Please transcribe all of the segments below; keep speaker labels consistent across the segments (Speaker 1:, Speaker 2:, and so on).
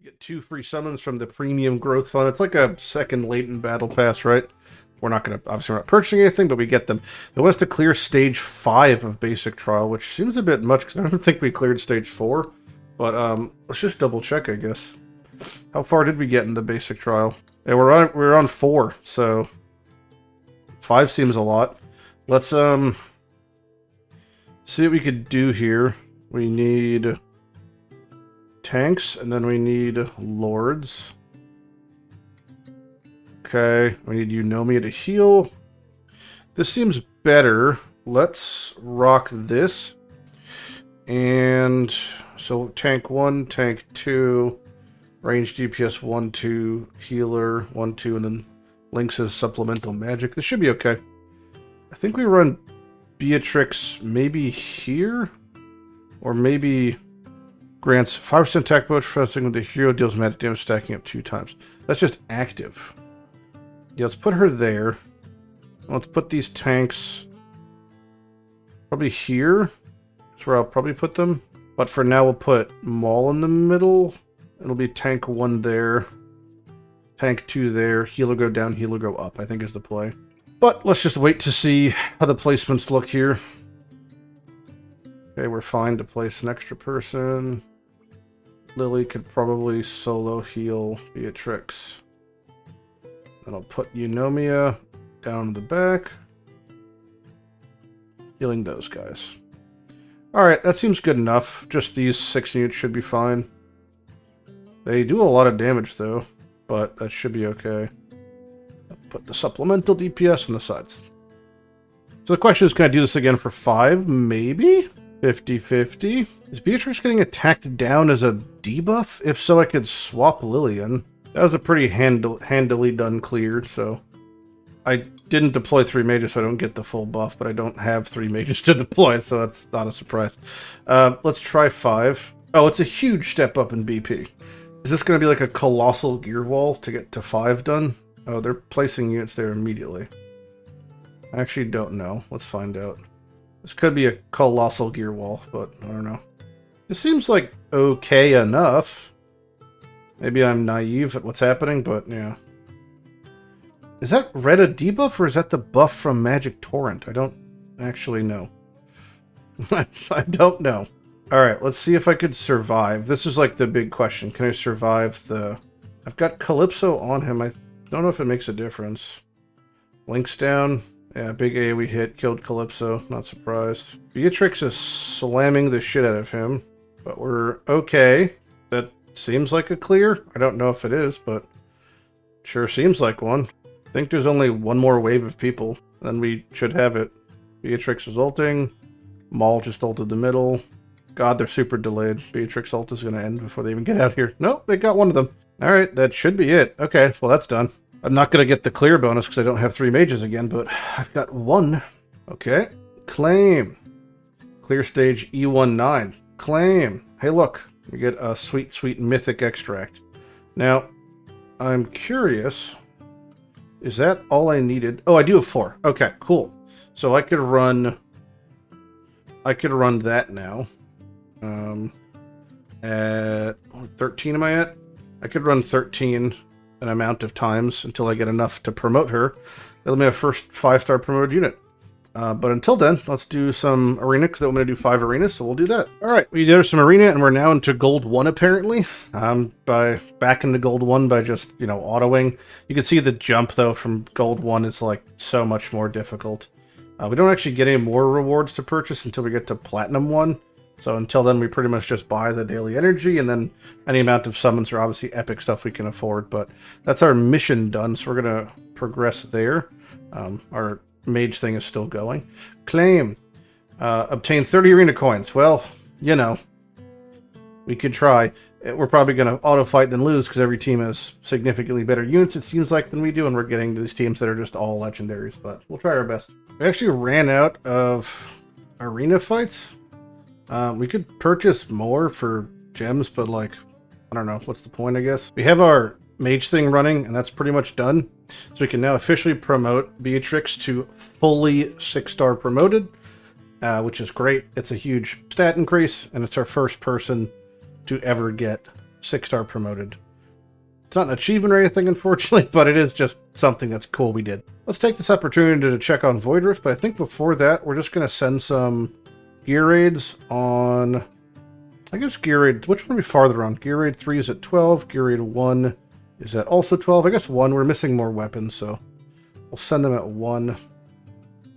Speaker 1: We get 2 free summons from the premium growth fund. It's like a second latent battle pass, right? We're not going to, obviously we're not purchasing anything, but we get them. They want us to clear stage 5 of basic trial, which seems a bit much because I don't think we cleared stage 4. But let's just double check, I guess. How far did we get in the basic trial? Yeah, we're on 4, so 5 seems a lot. Let's see what we could do here. We need tanks, and then we need lords. Okay, we need Eunomia to heal. This seems better. Let's rock this. And so tank 1, tank 2, range DPS 1, 2, healer 1, 2, and then Lynx as supplemental magic. This should be okay. I think we run Beatrix maybe here, or maybe grants 5% attack bonus for pressing when the hero deals magic damage, stacking up 2 times. That's just active. Yeah, let's put her there. Let's put these tanks probably here. That's where I'll probably put them. But for now, we'll put Maul in the middle. It'll be tank 1 there, tank 2 there, healer go down, healer go up, I think is the play. But let's just wait to see how the placements look here. Okay, we're fine to place an extra person. Lily could probably solo heal Beatrix. Then I'll put Eunomia down the back, healing those guys. Alright, that seems good enough. Just these 6 units should be fine. They do a lot of damage though, but that should be okay. I'll put the supplemental DPS on the sides. So the question is, can I do this again for 5? Maybe? 50-50. Is Beatrix getting attacked down as a debuff? If so, I could swap Lillian. That was a pretty handily done clear, so... I didn't deploy 3 mages, so I don't get the full buff, but I don't have 3 mages to deploy, so that's not a surprise. Let's try 5. Oh, it's a huge step up in BP. Is this going to be like a colossal gear wall to get to 5 done? Oh, they're placing units there immediately. I actually don't know. Let's find out. This could be a colossal gear wall, but I don't know. This seems like okay enough. Maybe I'm naive at what's happening, but yeah. Is that red a debuff, or is that the buff from Magic Torrent? I don't actually know. I don't know. Alright, let's see if I could survive. This is like the big question. Can I survive the... I've got Calypso on him. I don't know if it makes a difference. Link's down. Yeah, big AoE hit. Killed Calypso. Not surprised. Beatrix is slamming the shit out of him. But we're okay. That seems like a clear. I don't know if it is, but sure seems like one. I think there's only one more wave of people. Then we should have it. Beatrix is ulting. Maul just ulted the middle. God, they're super delayed. Beatrix ult is going to end before they even get out here. Nope, they got one of them. Alright, that should be it. Okay, well that's done. I'm not going to get the clear bonus because I don't have 3 mages again, but I've got 1. Okay. Claim. Clear stage E19. Claim. Hey look, we get a sweet, sweet mythic extract. Now, I'm curious, is that all I needed? Oh, I do have 4. Okay, cool. So I could run that now. At 13 am I at? I could run 13 an amount of times until I get enough to promote her. That'll be my first 5-star promoted unit. But until then, let's do some arena, because I'm going to do 5 arenas, so we'll do that. Alright, we did some arena, and we're now into Gold 1, apparently. Back into Gold 1 by just, autoing. You can see the jump, though, from Gold 1 is, like, so much more difficult. We don't actually get any more rewards to purchase until we get to Platinum 1. So until then, we pretty much just buy the daily energy, and then any amount of summons are obviously epic stuff we can afford. But that's our mission done, so we're going to progress there. Our mage thing is still going. Claim. Obtain 30 arena coins. Well, we could try. We're probably going to auto-fight then lose, because every team has significantly better units, it seems like, than we do, and we're getting to these teams that are just all legendaries, but we'll try our best. We actually ran out of arena fights. We could purchase more for gems, but I don't know. What's the point, I guess? We have our mage thing running, and that's pretty much done. So we can now officially promote Beatrix to fully 6-star promoted, which is great. It's a huge stat increase, and it's our first person to ever get 6-star promoted. It's not an achievement or anything, unfortunately, but it is just something that's cool we did. Let's take this opportunity to check on Void Rift, but I think before that, we're just going to send some gear raids on... I guess gear raid... Which one are we farther on? Gear raid 3 is at 12. Gear raid 1 is at also 12. I guess 1. We're missing more weapons, so we'll send them at 1.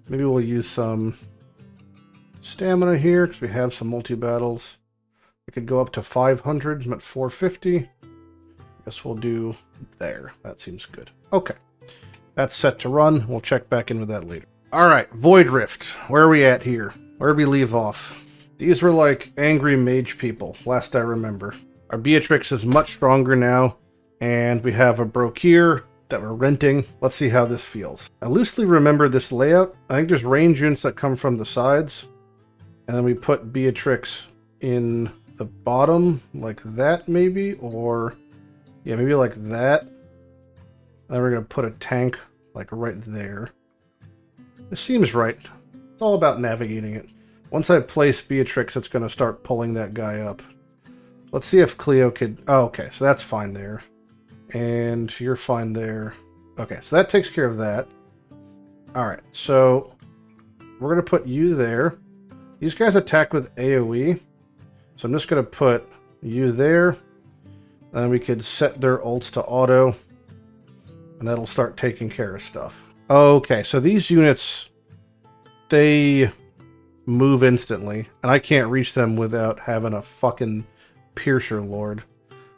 Speaker 1: Maybe we'll use some stamina here, because we have some multi-battles. We could go up to 500. I'm at 450. Guess we'll do there. That seems good. Okay. That's set to run. We'll check back in with that later. Alright, Void Rift. Where are we at here? Where did we leave off? These were like angry mage people, last I remember. Our Beatrix is much stronger now, and we have a Brokir that we're renting. Let's see how this feels. I loosely remember this layout. I think there's range units that come from the sides, and then we put Beatrix in the bottom, like that maybe, or... yeah, maybe like that. Then we're going to put a tank like right there. This seems right. It's all about navigating it. Once I place Beatrix, it's going to start pulling that guy up. Let's see if Cleo could... oh, okay, so that's fine there. And you're fine there. Okay, so that takes care of that. Alright, so we're going to put you there. These guys attack with AoE. So I'm just going to put you there. And we could set their ults to auto, and that'll start taking care of stuff. Okay, so these units, they move instantly, and I can't reach them without having a fucking Piercer Lord.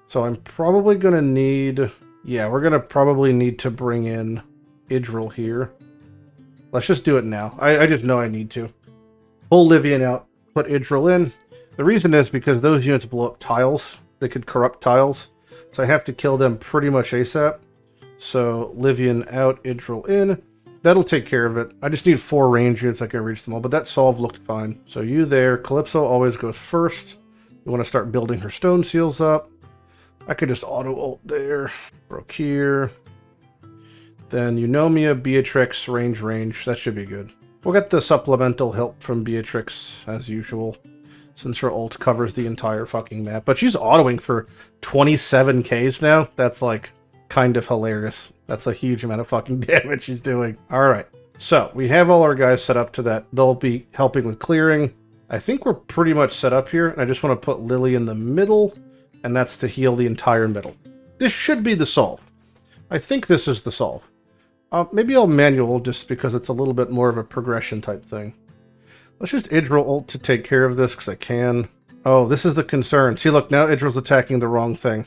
Speaker 1: So I'm probably going to need... yeah, we're going to probably need to bring in Idril here. Let's just do it now. I just know I need to. Pull Livian out, put Idril in. The reason is because those units blow up tiles. They could corrupt tiles, so I have to kill them pretty much ASAP. So Livian out, Idril in. That'll take care of it. I just need 4 range units I can reach them all, but that solve looked fine. So you there. Calypso always goes first. You want to start building her stone seals up. I could just auto ult there. Brokir. Then Eunomia, Beatrix, range. That should be good. We'll get the supplemental help from Beatrix as usual, since her ult covers the entire fucking map. But she's autoing for 27 Ks now. That's, like, kind of hilarious. That's a huge amount of fucking damage she's doing. Alright, so we have all our guys set up to that. They'll be helping with clearing. I think we're pretty much set up here. And I just want to put Lily in the middle, and that's to heal the entire middle. This should be the solve. I think this is the solve. Maybe I'll manual just because it's a little bit more of a progression type thing. Let's just Idril ult to take care of this, because I can. Oh, this is the concern. See, look, now Idril's attacking the wrong thing.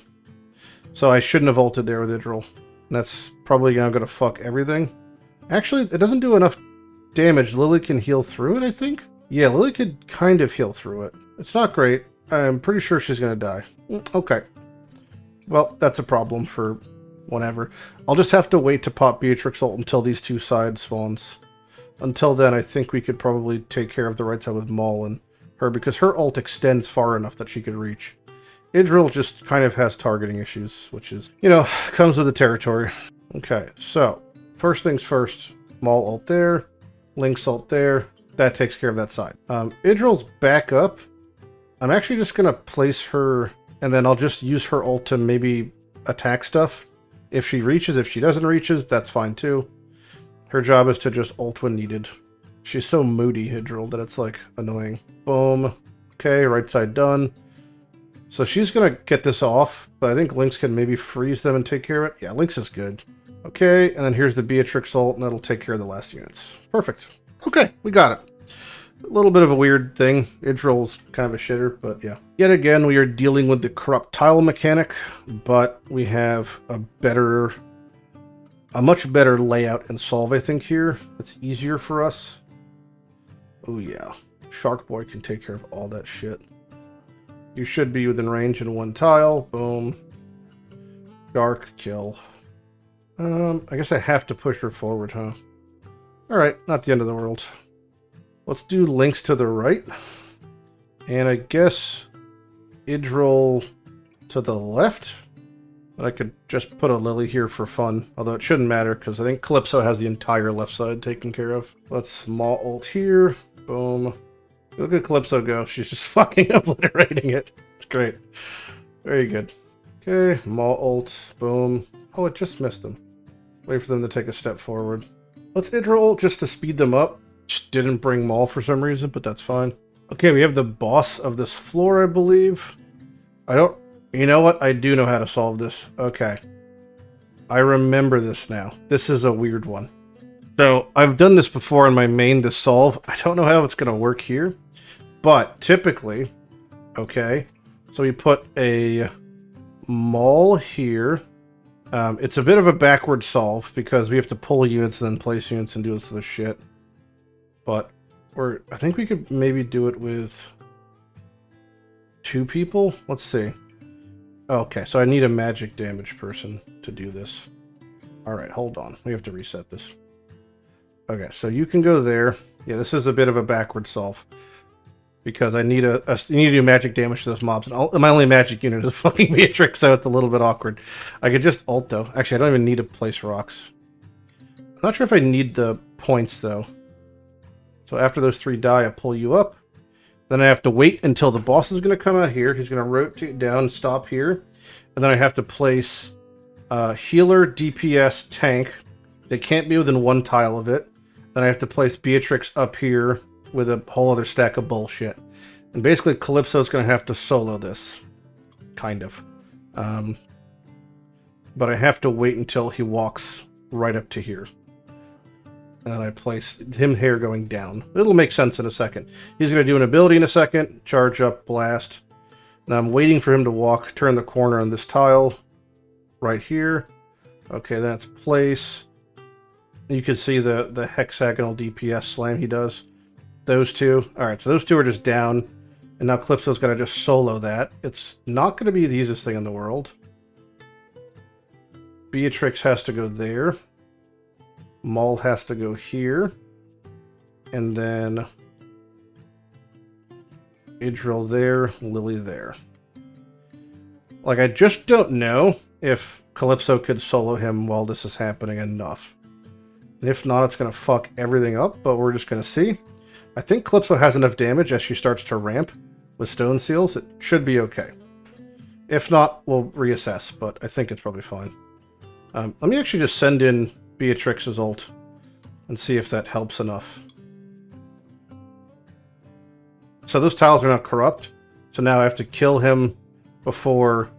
Speaker 1: So I shouldn't have ulted there with Idril. That's probably now going to fuck everything. Actually, it doesn't do enough damage. Lily can heal through it, I think? Yeah, Lily could kind of heal through it. It's not great. I'm pretty sure she's going to die. Okay. Well, that's a problem for whenever. I'll just have to wait to pop Beatrix ult until these two sides spawns. Until then, I think we could probably take care of the right side with Maul and her, because her ult extends far enough that she could reach. Idril just kind of has targeting issues, which is, you know, comes with the territory. Okay, so, first things first, Maul ult there, Link's ult there, that takes care of that side. Idril's back up. I'm actually just going to place her, and then I'll just use her ult to maybe attack stuff. If she reaches, if she doesn't reaches, that's fine too. Her job is to just ult when needed. She's so moody, Idril, that it's, like, annoying. Boom. Okay, right side done. So she's going to get this off, but I think Lynx can maybe freeze them and take care of it. Yeah, Lynx is good. Okay, and then here's the Beatrix ult, and that'll take care of the last units. Perfect. Okay, we got it. A little bit of a weird thing. Idril's kind of a shitter, but yeah. Yet again, we are dealing with the corrupt tile mechanic, but we have a much better layout and solve, I think, here. It's easier for us. Oh yeah. Shark Boy can take care of all that shit. You should be within range in 1 tile. Boom. Shark, kill. I guess I have to push her forward, huh? Alright, not the end of the world. Let's do Lynx to the right. And I guess Idril to the left. But I could just put a Lily here for fun. Although it shouldn't matter, because I think Calypso has the entire left side taken care of. Let's small ult here. Boom. Look at Calypso go. She's just fucking obliterating it. It's great. Very good. Okay, Maul ult, boom. Oh, it just missed them. Wait for them to take a step forward. Let's intro ult just to speed them up. Just didn't bring Maul for some reason, but that's fine. Okay, we have the boss of this floor, I believe. You know what? I do know how to solve this. Okay. I remember this now. This is a weird one. So, I've done this before in my main to solve. I don't know how it's going to work here. But, typically, okay, so we put a Maul here. It's a bit of a backward solve because we have to pull units and then place units and do this other shit. But I think we could maybe do it with 2 people. Let's see. Okay, so I need a magic damage person to do this. Alright, hold on. We have to reset this. Okay, so you can go there. Yeah, this is a bit of a backward solve. Because I need to do magic damage to those mobs. And my only magic unit is fucking Beatrix, so it's a little bit awkward. I could just ult, though. Actually, I don't even need to place rocks. I'm not sure if I need the points, though. So after those 3 die, I pull you up. Then I have to wait until the boss is going to come out here. He's going to rotate down, stop here. And then I have to place healer, DPS, tank. They can't be within 1 tile of it. Then I have to place Beatrix up here with a whole other stack of bullshit. And basically, Calypso's going to have to solo this. Kind of. But I have to wait until he walks right up to here. And then I place him here going down. It'll make sense in a second. He's going to do an ability in a second. Charge up, blast. And I'm waiting for him to walk, turn the corner on this tile. Right here. Okay, that's place. You can see the hexagonal DPS slam he does. Those 2. Alright, so those 2 are just down. And now Calypso's going to just solo that. It's not going to be the easiest thing in the world. Beatrix has to go there. Maul has to go here. And then Idril there, Lily there. Like, I just don't know if Calypso could solo him while this is happening enough. And if not, it's going to fuck everything up, but we're just going to see. I think Calypso has enough damage as she starts to ramp with stone seals. It should be okay. If not, we'll reassess, but I think it's probably fine. Let me actually just send in Beatrix's ult and see if that helps enough. So those tiles are now corrupt. So now I have to kill him before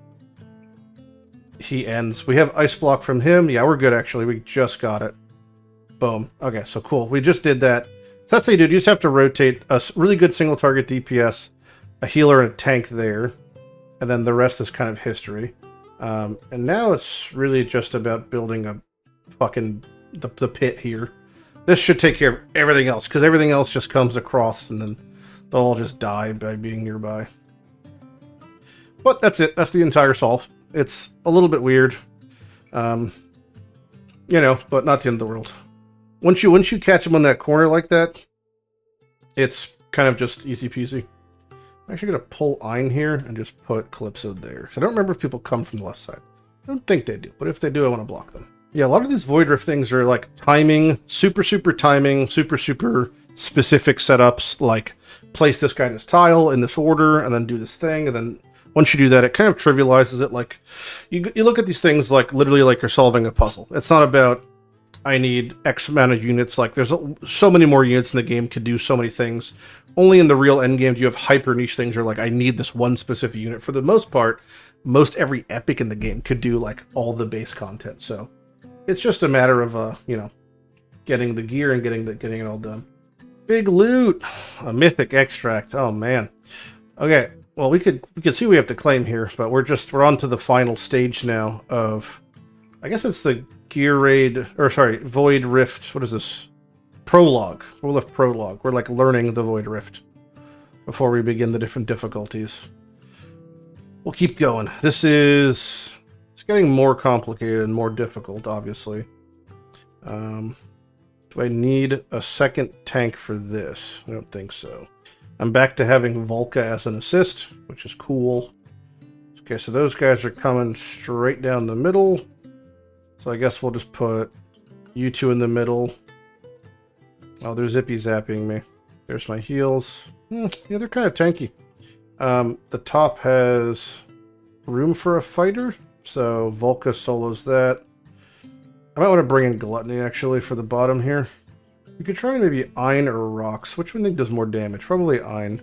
Speaker 1: he ends. We have ice block from him. Yeah, we're good actually. We just got it. Boom. Okay, so cool. We just did that. So that's how you do it. You just have to rotate a really good single target DPS, a healer, and a tank there. And then the rest is kind of history. And now it's really just about building a fucking the pit here. This should take care of everything else, because everything else just comes across and then they'll all just die by being nearby. But that's it. That's the entire solve. It's a little bit weird. You know, but not the end of the world. Once you catch him on that corner like that, it's kind of just easy peasy. I'm actually going to pull Ein here and just put Calypso there. So I don't remember if people come from the left side. I don't think they do, but if they do, I want to block them. Yeah, a lot of these Void Rift things are like timing, super timing, super specific setups, like place this guy in this tile in this order, and then do this thing, and then once you do that, it kind of trivializes it. Like, you look at these things like literally like you're solving a puzzle. It's not about, I need X amount of units. Like, there's so many more units in the game, could do so many things. Only in the real endgame do you have hyper niche things where, like, I need this one specific unit. For the most part, most every epic in the game could do, like, all the base content. So, it's just a matter of, you know, getting the gear and getting it all done. Big loot! A mythic extract. Oh, man. Okay, well, we could see we have to claim here, but we're on to the final stage now of, I guess it's the Gear Raid, or sorry, Void Rift, what is this? Prologue. We'll have Prologue. We're like learning the Void Rift before we begin the different difficulties. We'll keep going. It's getting more complicated and more difficult, obviously. Do I need a second tank for this? I don't think so. I'm back to having Volca as an assist, which is cool. Okay, so those guys are coming straight down the middle. So I guess we'll just put you two in the middle. Oh, they're zippy zapping me. There's my heals. Yeah, they're kind of tanky. The top has room for a fighter, so Volca solos that. I might want to bring in Gluttony, actually, for the bottom here. You could try maybe Ein or Rocks. Which one do you think does more damage? Probably Ein.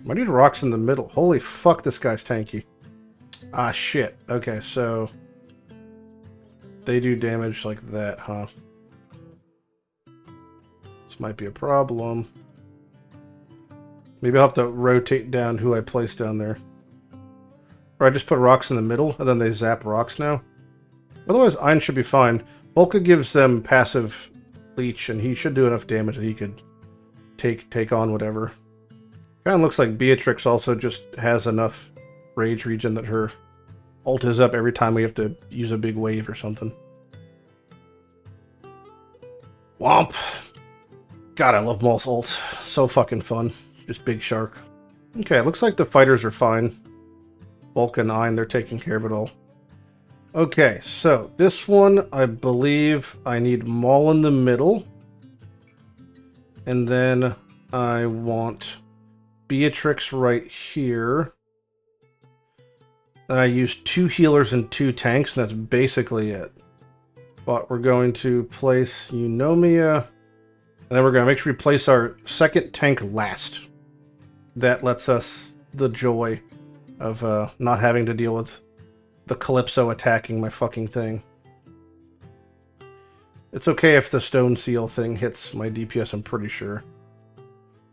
Speaker 1: Might need Rocks in the middle. Holy fuck, this guy's tanky. Ah, shit. Okay, so... they do damage like that, huh? This might be a problem. Maybe I'll have to rotate down who I place down there. Or I just put Rocks in the middle, and then they zap Rocks now. Otherwise, Ein should be fine. Volca gives them passive leech, and he should do enough damage that he could take on whatever. Kind of looks like Beatrix also just has enough rage regen that her ult is up every time we have to use a big wave or something. Womp! God, I love Maul's ult. So fucking fun. Just big shark. Okay, it looks like the fighters are fine. Volca and Ein, they're taking care of it all. Okay, so this one, I believe I need Maul in the middle. And then I want Beatrix right here. And I use 2 healers and 2 tanks, and that's basically it. But we're going to place Eunomia, and then we're going to make sure we place our second tank last. That lets us the joy of not having to deal with the Calypso attacking my fucking thing. It's okay if the Stone Seal thing hits my DPS, I'm pretty sure.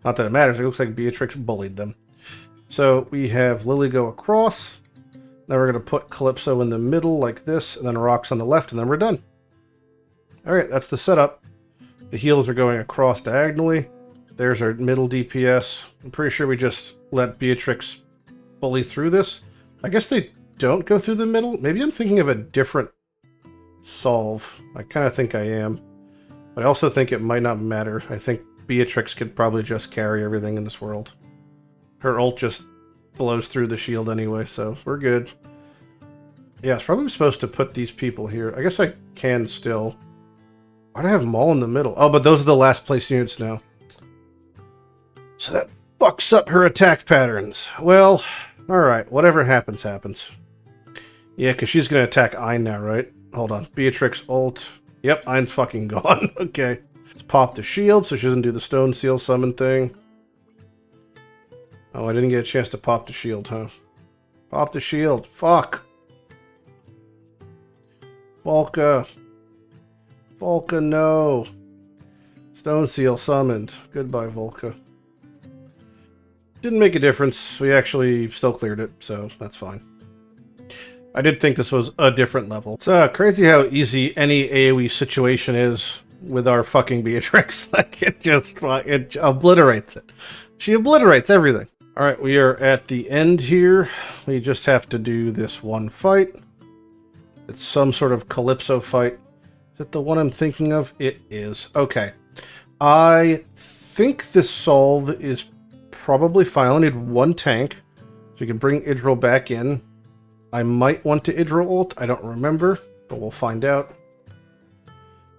Speaker 1: Not that it matters, it looks like Beatrix bullied them. So we have Lily go across. Then we're going to put Calypso in the middle like this, and then Rocks on the left, and then we're done. Alright, that's the setup. The heals are going across diagonally. There's our middle DPS. I'm pretty sure we just let Beatrix bully through this. I guess they don't go through the middle. Maybe I'm thinking of a different solve. I kind of think I am. But I also think it might not matter. I think Beatrix could probably just carry everything in this world. Her ult just blows through the shield anyway, so we're good. Yeah, it's probably supposed to put these people here. I guess I can still. Why do I have Maul in the middle? Oh, but those are the last place units now. So that fucks up her attack patterns. Well, alright, whatever happens, happens. Yeah, because she's going to attack Ein now, right? Hold on. Beatrix ult. Yep, Ein's fucking gone. Okay. Let's pop the shield so she doesn't do the Stone Seal summon thing. Oh, I didn't get a chance to pop the shield, huh? Pop the shield. Fuck. Volca. Volca, no. Stone Seal summoned. Goodbye, Volca. Didn't make a difference. We actually still cleared it, so that's fine. I did think this was a different level. It's crazy how easy any AoE situation is with our fucking Beatrix. Like, it obliterates it. She obliterates everything. Alright, we are at the end here. We just have to do this one fight. It's some sort of Calypso fight. Is it the one I'm thinking of? It is. Okay. I think this solve is probably fine. I only need 1 tank. So we can bring Idril back in. I might want to Idril ult. I don't remember, but we'll find out.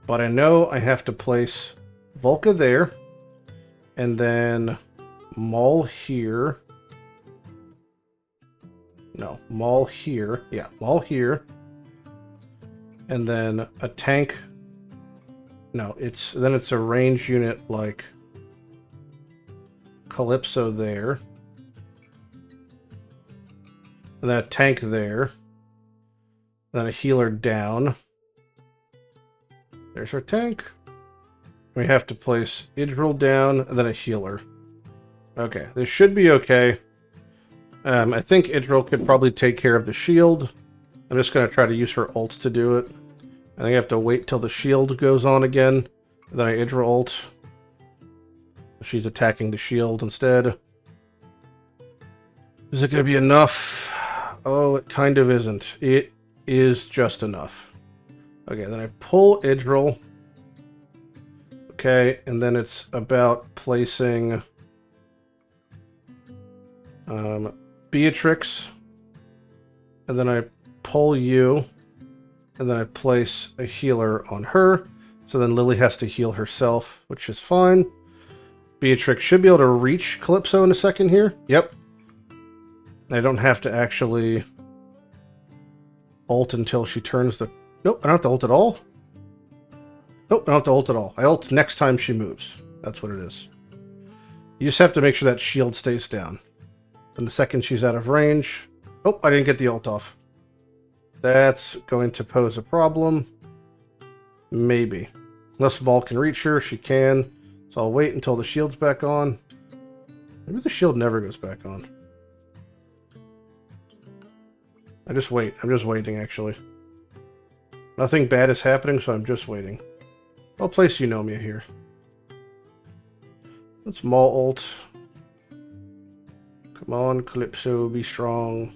Speaker 1: But I know I have to place Volca there. And then Maul here. No, Maul here. Yeah, Maul here. And then a tank. No, it's a range unit like Calypso there. And then a tank there. Then a healer down. There's our tank. We have to place Idril down, and then a healer. Okay, this should be okay. I think Idril could probably take care of the shield. I'm just going to try to use her ults to do it. I think I have to wait till the shield goes on again. And then I Idril ult. She's attacking the shield instead. Is it going to be enough? Oh, it kind of isn't. It is just enough. Okay, then I pull Idril. Okay, and then it's about placing Beatrix. And then I pull you. And then I place a healer on her. So then Lily has to heal herself, which is fine. Beatrix should be able to reach Calypso in a second here. Yep. I don't have to actually ult until she turns the... Nope, I don't have to ult at all. Nope, I don't have to ult at all. I ult next time she moves. That's what it is. You just have to make sure that shield stays down. And the second she's out of range... Oh, I didn't get the ult off. That's going to pose a problem. Maybe. Unless Maul can reach her, she can. So I'll wait until the shield's back on. Maybe the shield never goes back on. I just wait. I'm just waiting, actually. Nothing bad is happening, so I'm just waiting. I'll place Eunomia here. Let's Maul ult. Come on, Calypso, be strong.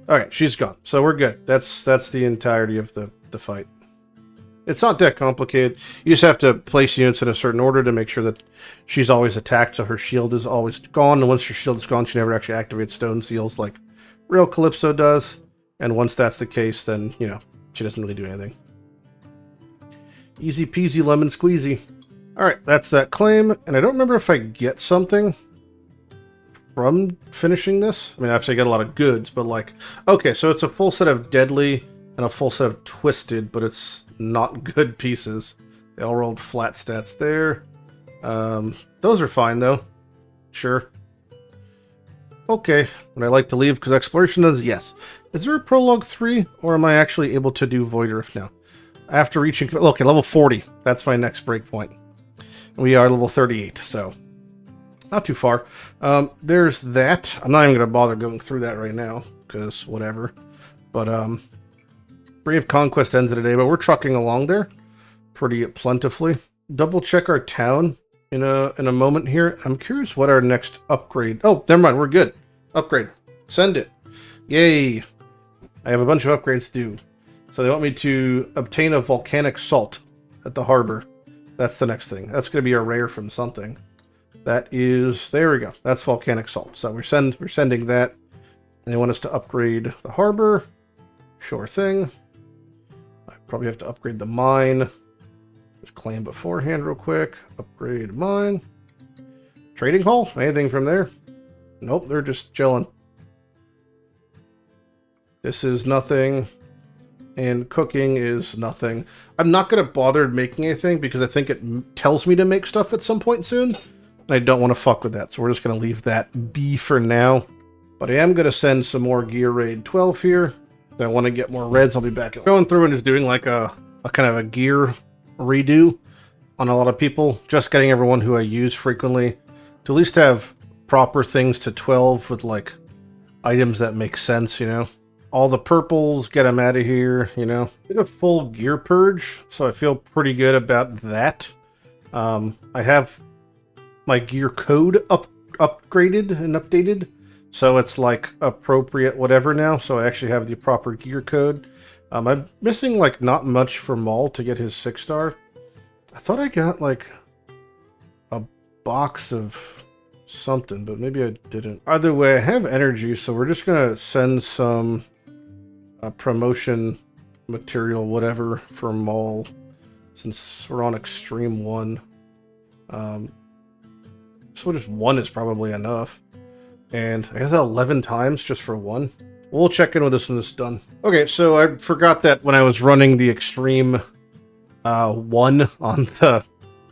Speaker 1: Alright, she's gone. So we're good. That's the entirety of the fight. It's not that complicated. You just have to place units in a certain order to make sure that she's always attacked, so her shield is always gone. And once her shield is gone, she never actually activates stone seals like real Calypso does. And once that's the case, then, you know, she doesn't really do anything. Easy peasy lemon squeezy. Alright, that's that claim. And I don't remember if I get something from finishing this. I mean, obviously I get a lot of goods, but like... Okay, so it's a full set of deadly and a full set of twisted, but it's not good pieces. They all rolled flat stats there. Those are fine, though. Sure. Okay. Would I like to leave because exploration does? Yes. Is there a prologue 3, or am I actually able to do Void Rift now? After reaching... Okay, level 40. That's my next breakpoint. We are level 38, so... Not too far. There's that. I'm not even going to bother going through that right now, because whatever. But, Brave Conquest ends of the day, but we're trucking along there pretty plentifully. Double check our town in a moment here. I'm curious what our next upgrade... Oh, never mind, we're good. Upgrade. Send it. Yay. I have a bunch of upgrades to do. So they want me to obtain a volcanic salt at the harbor. That's the next thing. That's going to be a rare from something. That is... There we go. That's volcanic salt. So we're sending that. They want us to upgrade the harbor. Sure thing. I probably have to upgrade the mine. Just claim beforehand real quick. Upgrade mine. Trading hall? Anything from there? Nope, they're just chilling. This is nothing. And cooking is nothing. I'm not going to bother making anything because I think it tells me to make stuff at some point soon. And I don't want to fuck with that. So we're just going to leave that be for now. But I am going to send some more Gear Raid 12 here. I want to get more reds. I'll be back. Going through and just doing like a kind of a gear redo on a lot of people. Just getting everyone who I use frequently to at least have proper things to 12 with like items that make sense, you know. All the purples, get them out of here, you know. Did a full gear purge, so I feel pretty good about that. I have my gear code upgraded and updated. So it's like appropriate whatever now. So I actually have the proper gear code. I'm missing like not much for Maul to get his 6-star. I thought I got like a box of something, but maybe I didn't. Either way, I have energy, so we're just gonna send some promotion material, whatever, for Maul, since we're on Extreme 1. So just 1 is probably enough. And I guess 11 times just for 1. We'll check in with this when this is done. Okay, so I forgot that when I was running the Extreme 1 on the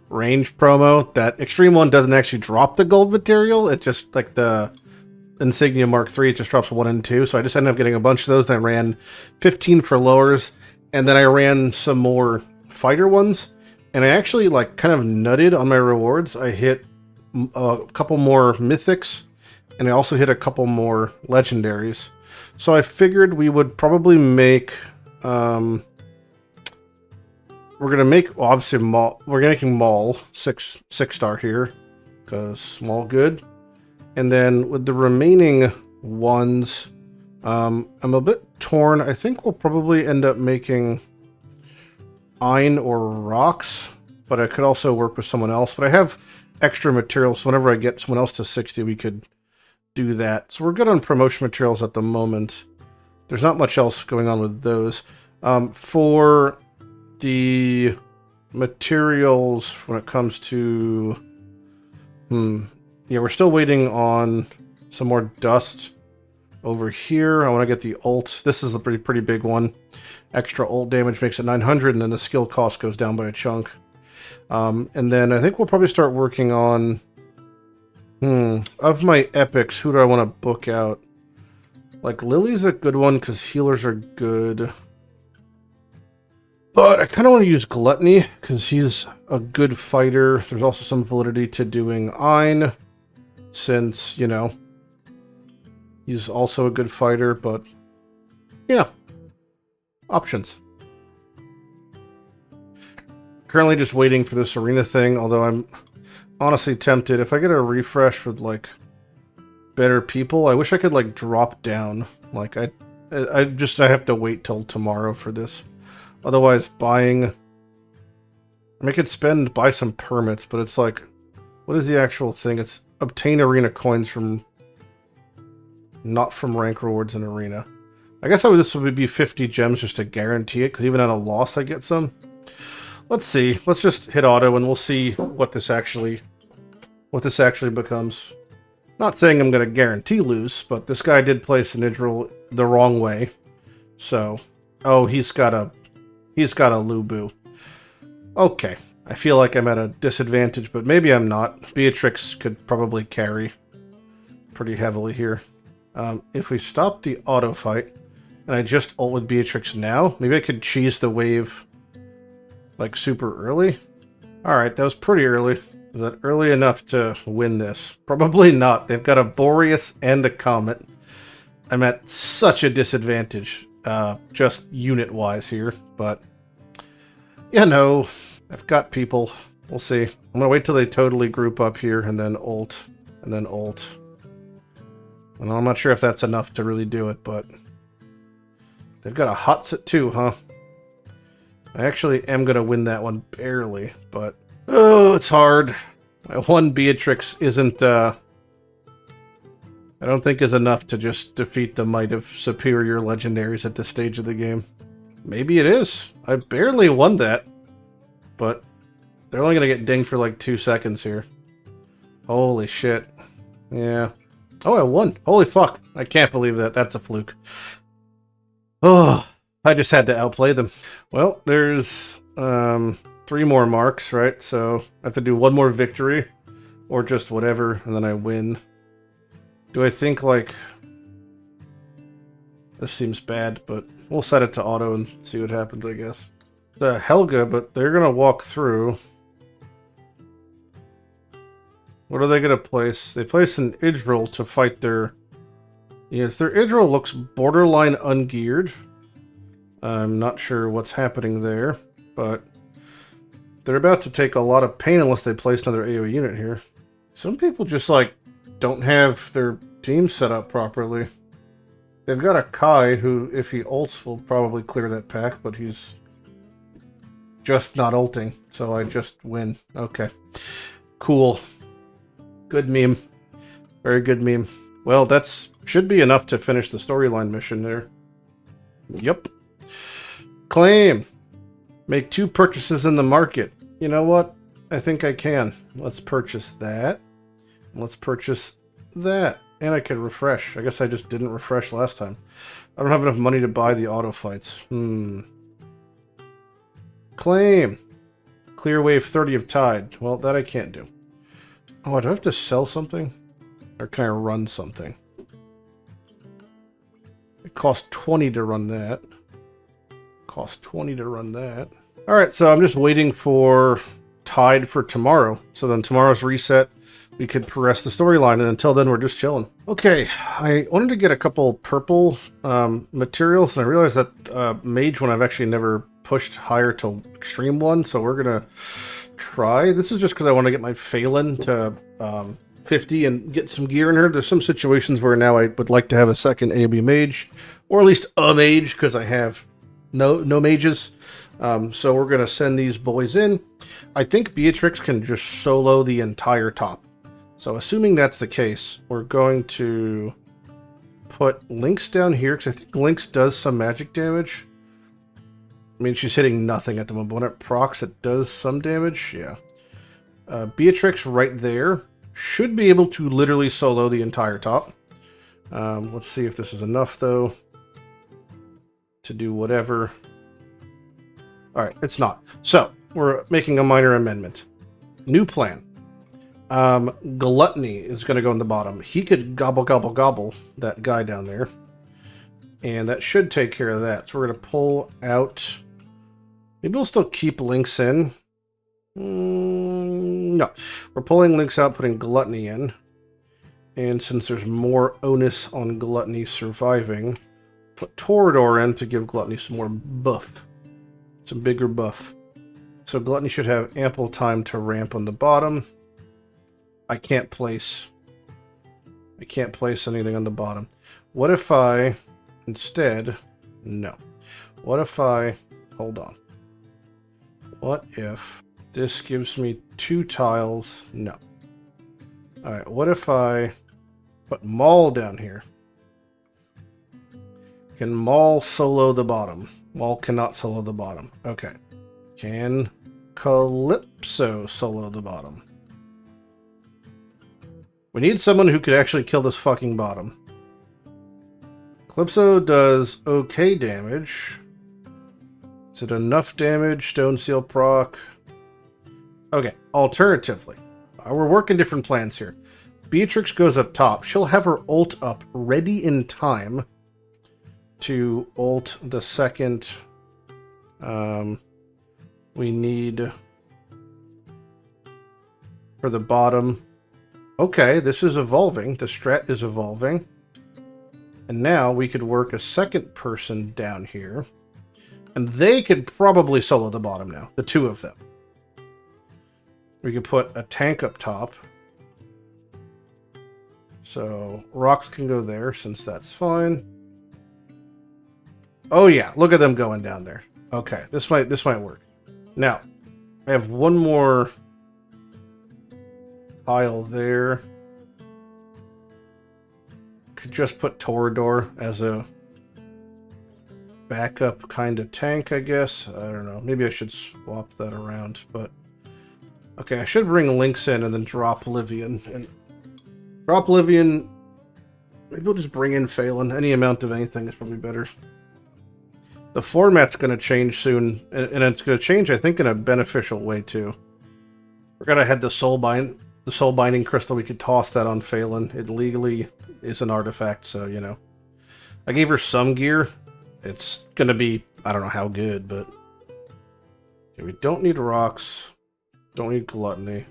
Speaker 1: range promo, that Extreme 1 doesn't actually drop the gold material. It just, like the Insignia Mark III, it just drops 1 and 2. So I just ended up getting a bunch of those. Then I ran 15 for lowers. And then I ran some more fighter ones. And I actually, like, kind of nutted on my rewards. I hit a couple more mythics. And I also hit a couple more legendaries. So I figured we would probably make... we're going to make, well, obviously, Maul. We're making Maul 6-star here. Because Maul good. And then with the remaining ones, I'm a bit torn. I think we'll probably end up making Ein or Rocks. But I could also work with someone else. But I have extra materials. So whenever I get someone else to 60, we could do that. So we're good on promotion materials at the moment. There's not much else going on with those. For the materials when it comes to yeah, we're still waiting on some more dust Over here, I want to get the ult. This is a pretty big one. Extra ult damage makes it 900, and then the skill cost goes down by a chunk. And then I think we'll probably start working on... of my epics, who do I want to book out? Like, Lily's a good one, because healers are good. But I kind of want to use Gluttony, because he's a good fighter. There's also some validity to doing Ein, since, you know, he's also a good fighter, but yeah. Options. Currently just waiting for this arena thing, although I'm honestly tempted. If I get a refresh with, like, better people, I wish I could, like, drop down. Like, I have to wait till tomorrow for this. Otherwise, buying... I mean, I could buy some permits, but it's like... What is the actual thing? It's obtain arena coins from... Not from rank rewards in arena. I guess this would be 50 gems just to guarantee it, because even at a loss I get some. Let's see. Let's just hit auto and we'll see what this actually becomes. Not saying I'm going to guarantee lose, but this guy did place an Idril the wrong way. So, oh, he's got a Lubu. Okay. I feel like I'm at a disadvantage, but maybe I'm not. Beatrix could probably carry pretty heavily here. If we stop the auto fight, and I just ult with Beatrix now, maybe I could cheese the wave, like, super early? Alright, that was pretty early. Was that early enough to win this? Probably not. They've got a Boreas and a Comet. I'm at such a disadvantage, just unit-wise here, but... You know, I've got people. We'll see. I'm gonna wait till they totally group up here, and then ult, and then ult. And I'm not sure if that's enough to really do it, but... They've got a hot set too, huh? I actually am going to win that one barely, but... Oh, it's hard. My one Beatrix isn't, I don't think is enough to just defeat the might of superior legendaries at this stage of the game. Maybe it is. I barely won that. But they're only going to get dinged for like 2 seconds here. Holy shit. Yeah. Oh, I won. Holy fuck. I can't believe that. That's a fluke. Oh, I just had to outplay them. Well, there's 3 more marks, right? So I have to do 1 more victory, or just whatever, and then I win. Do I think, like... This seems bad, but we'll set it to auto and see what happens, I guess. The Helga, but they're gonna walk through. What are they gonna place? They place an Idril to fight their... Yes, their Idril looks borderline ungeared. I'm not sure what's happening there, but they're about to take a lot of pain unless they place another AoE unit here. Some people just, like, don't have their team set up properly. They've got a Kai who, if he ults, will probably clear that pack, but he's just not ulting, so I just win. Okay. Cool. Good meme. Very good meme. Well, that's... should be enough to finish the storyline mission there. Yep. Claim. Make 2 purchases in the market. You know what? I think I can. Let's purchase that. Let's purchase that. And I could refresh. I guess I just didn't refresh last time. I don't have enough money to buy the auto fights. Claim. Clear wave 30 of Tide. Well, that I can't do. Oh, do I have to sell something? Or can I run something? It costs 20 to run that. Costs 20 to run that. Alright, so I'm just waiting for Tide for tomorrow. So then tomorrow's reset. We could progress the storyline, and until then, we're just chilling. Okay, I wanted to get a couple purple materials, and I realized that Mage one I've actually never pushed higher to Extreme 1, so we're gonna try. This is just because I want to get my Phelan to 50 and get some gear in her. There's some situations where now I would like to have a second AoB Mage, or at least a Mage, because I have no mages. So we're gonna send these boys in. I think Beatrix can just solo the entire top. So assuming that's the case, we're going to put Lynx down here, because I think Lynx does some magic damage. I mean, she's hitting nothing at the moment, but when it procs, it does some damage. Yeah. Beatrix right there should be able to literally solo the entire top. Let's see if this is enough, though, to do whatever. Alright, it's not. So, we're making a minor amendment. New plan. Gluttony is going to go in the bottom. He could gobble, gobble, gobble that guy down there. And that should take care of that. So we're going to pull out... Maybe we'll still keep links in. No. We're pulling links out, putting Gluttony in. And since there's more onus on Gluttony surviving, put Torador in to give Gluttony some more buff. Some bigger buff. So Gluttony should have ample time to ramp on the bottom. I can't place anything on the bottom. What if I, instead, no. What if I, hold on. What if this gives me 2 tiles? No. Alright, what if I put Maul down here? Can Maul solo the bottom? Maul cannot solo the bottom. Okay. Can Calypso solo the bottom? We need someone who could actually kill this fucking bottom. Calypso does okay damage. Is it enough damage? Stone Seal proc. Okay, alternatively. We're working different plans here. Beatrix goes up top. She'll have her ult up ready in time to ult the second we need for the bottom. Okay, this is evolving. The strat is evolving. And now we could work a second person down here. And they could probably solo the bottom now. The 2 of them. We could put a tank up top. So rocks can go there since that's fine. Oh yeah, look at them going down there. Okay, this might work. Now, I have one more pile there. Could just put Torador as a backup kind of tank, I guess. I don't know. Maybe I should swap that around, but okay, I should bring Lynx in and then drop Livian. And drop Livian. Maybe we'll just bring in Phelan. Any amount of anything is probably better. The format's going to change soon, and it's going to change, I think, in a beneficial way, too. We're going to have the soul binding crystal. We could toss that on Phelan. It legally is an artifact, so, you know. I gave her some gear. It's going to be, I don't know how good, but... Okay, we don't need rocks. Don't need Gluttony.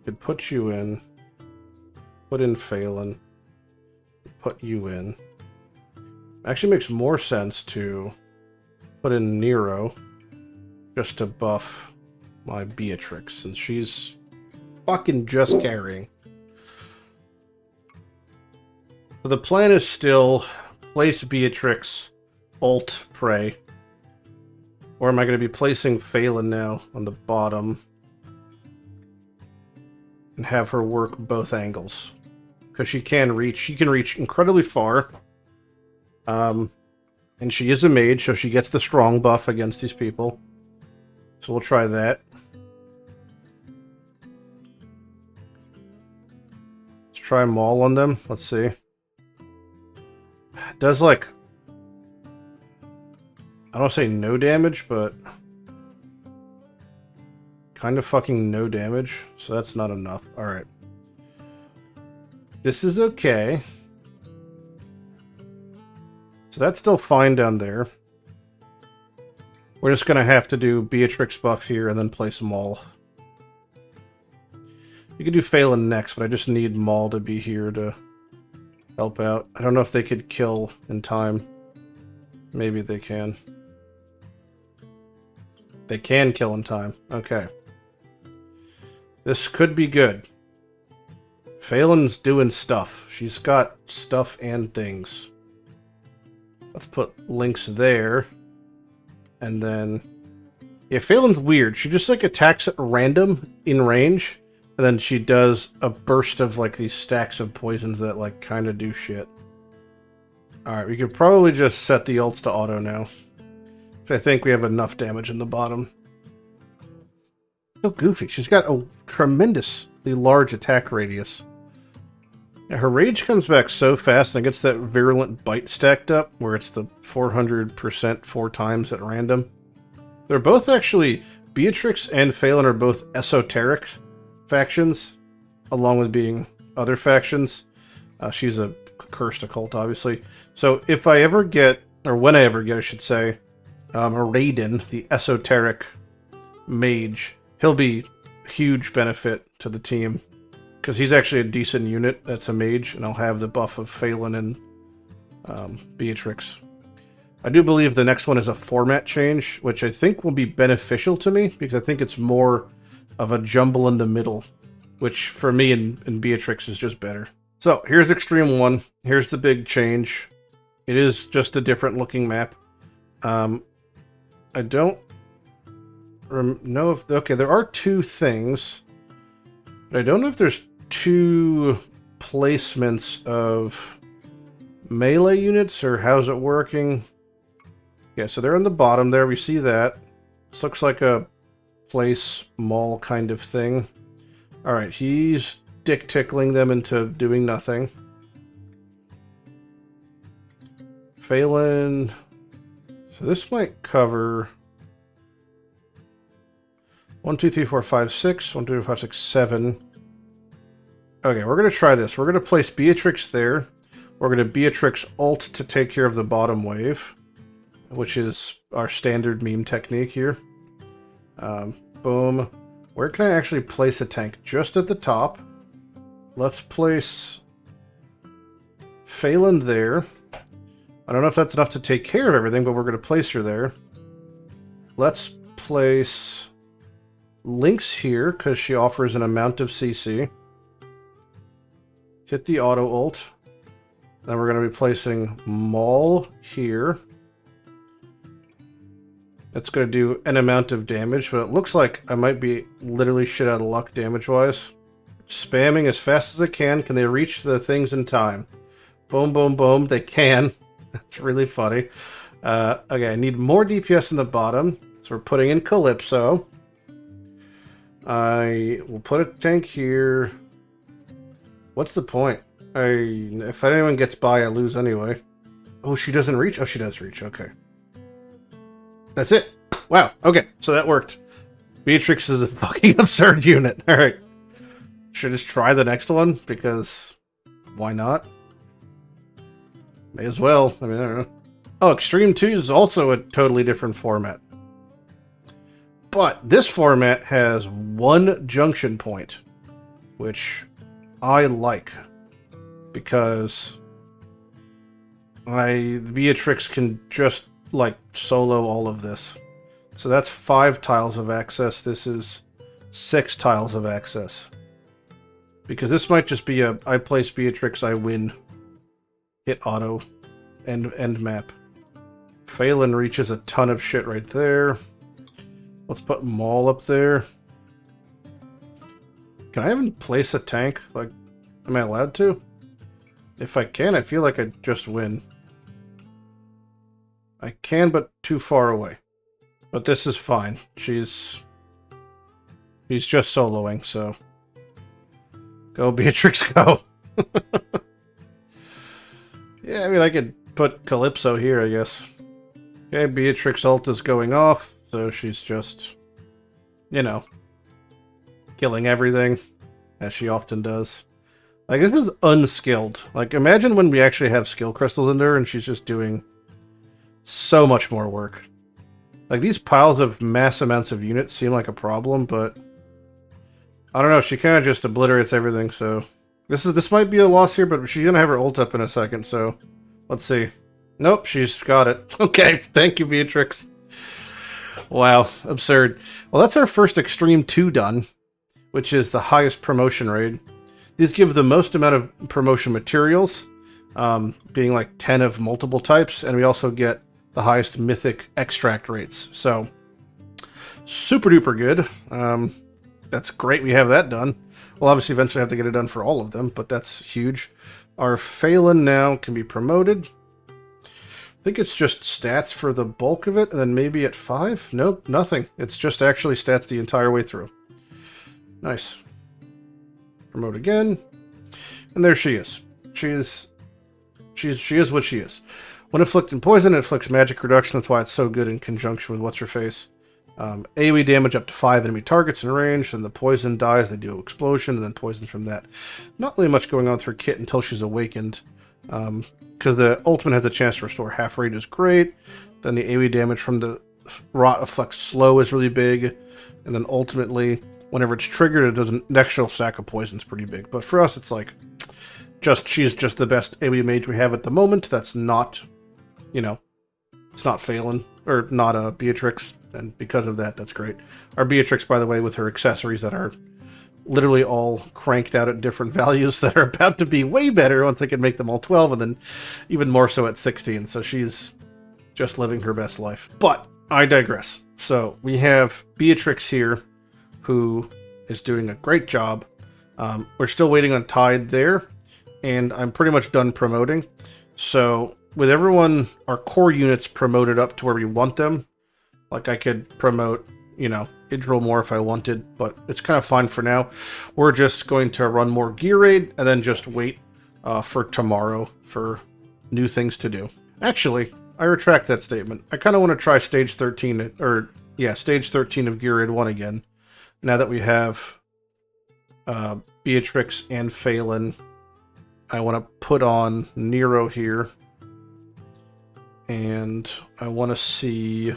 Speaker 1: Could put you in. Put in Phelan. Put you in. Actually makes more sense to put in Nero just to buff my Beatrix, since she's fucking just carrying. So the plan is still place Beatrix, ult Prey. Or am I going to be placing Phelan now on the bottom and have her work both angles? Because she can reach incredibly far. And she is a mage, so she gets the strong buff against these people. So we'll try that. Let's try Maul on them. Let's see. It does, like... I don't say no damage, but... kind of fucking no damage. So that's not enough. Alright. This is okay. So that's still fine down there. We're just going to have to do Beatrix buff here and then place Maul. You could do Phelan next, but I just need Maul to be here to help out. I don't know if they could kill in time. Maybe they can. They can kill in time. Okay. This could be good. Phelan's doing stuff. She's got stuff and things. Let's put links there. And then... yeah, Phelan's weird. She just, like, attacks at random in range. And then she does a burst of, like, these stacks of poisons that, like, kind of do shit. Alright, we could probably just set the ults to auto now. I think we have enough damage in the bottom. So goofy. She's got a tremendously large attack radius. Yeah, her rage comes back so fast and gets that virulent bite stacked up, where it's the 400% 4 times at random. They're both actually, Beatrix and Phelan are both esoteric factions, along with being other factions. She's a cursed occult, obviously. So if I ever get, or when I ever get, I should say, Raiden, the esoteric mage, he'll be huge benefit to the team. Because he's actually a decent unit that's a mage, and I'll have the buff of Phelan and Beatrix. I do believe the next one is a format change, which I think will be beneficial to me, because I think it's more of a jumble in the middle, which for me and Beatrix is just better. So here's Extreme 1. Here's the big change. It is just a different looking map. I don't know if... Okay, there are 2 things, but I don't know if there's 2 placements of melee units, or how's it working? Yeah, so they're on the bottom there. We see that. This looks like a place mall kind of thing. Alright, he's dick tickling them into doing nothing. Phelan. So this might cover 1, 2, 3, 4, 5, 6. 1, 2, 3, 4, 5, 6, 7. Okay, we're going to try this. We're going to place Beatrix there. We're going to Beatrix ult to take care of the bottom wave, which is our standard meme technique here. Boom. Where can I actually place a tank? Just at the top. Let's place Phelan there. I don't know if that's enough to take care of everything, but we're going to place her there. Let's place Lynx here, because she offers an amount of CC. Hit the auto ult. Then we're going to be placing Maul here. It's going to do an amount of damage, but it looks like I might be literally shit out of luck damage-wise. Spamming as fast as I can. Can they reach the things in time? Boom, boom, boom. They can. That's really funny. Okay, I need more DPS in the bottom, so we're putting in Calypso. I will put a tank here. What's the point? If anyone gets by, I lose anyway. Oh, she doesn't reach? Oh, she does reach. Okay. That's it. Wow. Okay, so that worked. Beatrix is a fucking absurd unit. Alright. Should just try the next one, because why not? May as well. I mean, I don't know. Oh, Extreme 2 is also a totally different format. But this format has 1 junction point, which I like, because Beatrix can just, like, solo all of this. So that's 5 tiles of access. This is 6 tiles of access. Because this might just be a, I place Beatrix, I win. Hit auto. End map. Phelan reaches a ton of shit right there. Let's put Maul up there. Can I even place a tank? Like, am I allowed to? If I can, I feel like I just win. I can, but too far away. But this is fine. He's just soloing, so... Go, Beatrix, go! Yeah, I mean, I could put Calypso here, I guess. Okay, Beatrix ult is going off, so she's just, you know, killing everything, as she often does. Like, this is unskilled. Like, imagine when we actually have skill crystals in her, and she's just doing so much more work. Like, these piles of mass amounts of units seem like a problem, but... I don't know, she kind of just obliterates everything, so... This might be a loss here, but she's gonna have her ult up in a second, so... Let's see. Nope, she's got it. Okay, thank you, Beatrix. Wow, absurd. Well, that's our first Extreme 2 done, which is the highest promotion rate. These give the most amount of promotion materials, being like 10 of multiple types, and we also get the highest mythic extract rates. So, super duper good. That's great we have that done. We'll obviously eventually have to get it done for all of them, but that's huge. Our Phelan now can be promoted. I think it's just stats for the bulk of it, and then maybe at 5? Nope, nothing. It's just actually stats the entire way through. Nice. Promote again. And there she is. She is what she is. When inflicting poison, it inflicts magic reduction. That's why it's so good in conjunction with What's-Her-Face. AoE damage up to 5 enemy targets in range, and the poison dies, they do explosion, and then poison from that. Not really much going on with her kit until she's awakened. Because the ultimate has a chance to restore half rate is great. Then the AoE damage from the rot afflicts slow is really big. And then ultimately, whenever it's triggered, it does an extra stack of poison's pretty big. But for us, it's like, she's just the best AoE mage we have at the moment. That's not, you know, it's not Phelan, or not a Beatrix, and because of that, that's great. Our Beatrix, by the way, with her accessories that are literally all cranked out at different values that are about to be way better once I can make them all 12, and then even more so at 16, so she's just living her best life. But I digress. So we have Beatrix here, who is doing a great job. We're still waiting on Tide there, and I'm pretty much done promoting. So with everyone, our core units promoted up to where we want them, like I could promote, you know, Idril more if I wanted, but it's kind of fine for now. We're just going to run more gear raid and then just wait for tomorrow for new things to do. Actually, I retract that statement. I kind of want to try stage 13, or yeah, stage 13 of gear raid 1 again. Now that we have Beatrix and Phelan, I want to put on Nero here. And I want to see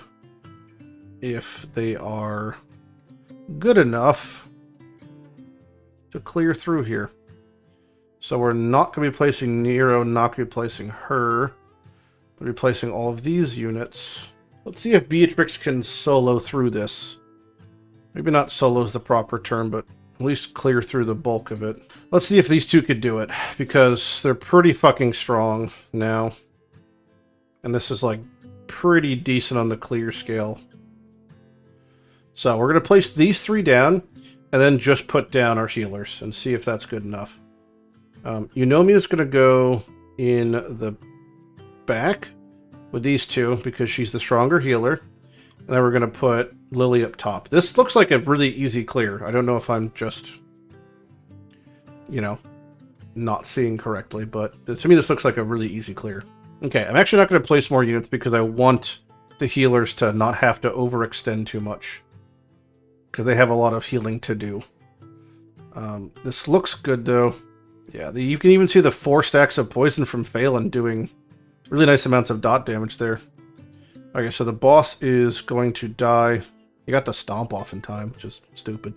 Speaker 1: if they are good enough to clear through here. So we're not going to be placing Nero, not going to be placing her, but replacing all of these units. Let's see if Beatrix can solo through this. Maybe not solo is the proper term, but at least clear through the bulk of it. Let's see if these two could do it, because they're pretty fucking strong now. And this is like pretty decent on the clear scale. So we're going to place these 3 down, and then just put down our healers and see if that's good enough. Yunomi is going to go in the back with these 2 because she's the stronger healer. And then we're going to put Lily up top. This looks like a really easy clear. I don't know if I'm just, you know, not seeing correctly, but to me this looks like a really easy clear. Okay, I'm actually not going to place more units because I want the healers to not have to overextend too much, because they have a lot of healing to do. This looks good, though. Yeah, you can even see the 4 stacks of poison from Phelan doing really nice amounts of dot damage there. Okay, so the boss is going to die. You got the stomp off in time, which is stupid.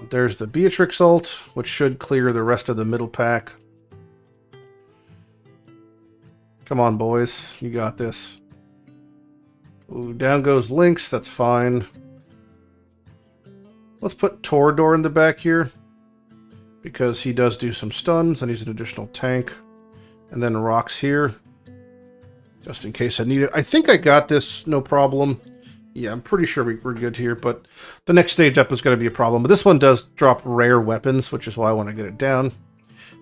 Speaker 1: There's the Beatrix ult, which should clear the rest of the middle pack. Come on, boys. You got this. Ooh, down goes Lynx. That's fine. Let's put Torador in the back here, because he does do some stuns, and he's an additional tank. And then Rox here, just in case I need it. I think I got this, no problem. Yeah, I'm pretty sure we're good here, but the next stage up is going to be a problem. But this one does drop rare weapons, which is why I want to get it down.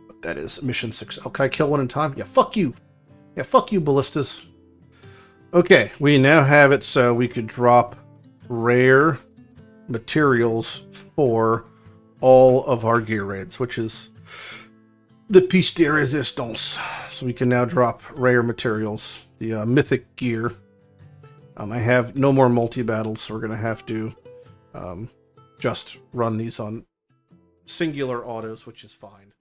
Speaker 1: But that is mission 6. Oh, can I kill one in time? Yeah, fuck you. Yeah, fuck you, Ballistas. Okay, we now have it so we could drop rare materials for all of our gear raids, which is the piece de resistance. So we can now drop rare materials, the mythic gear. I have no more multi-battles, so we're going to have to just run these on singular autos, which is fine.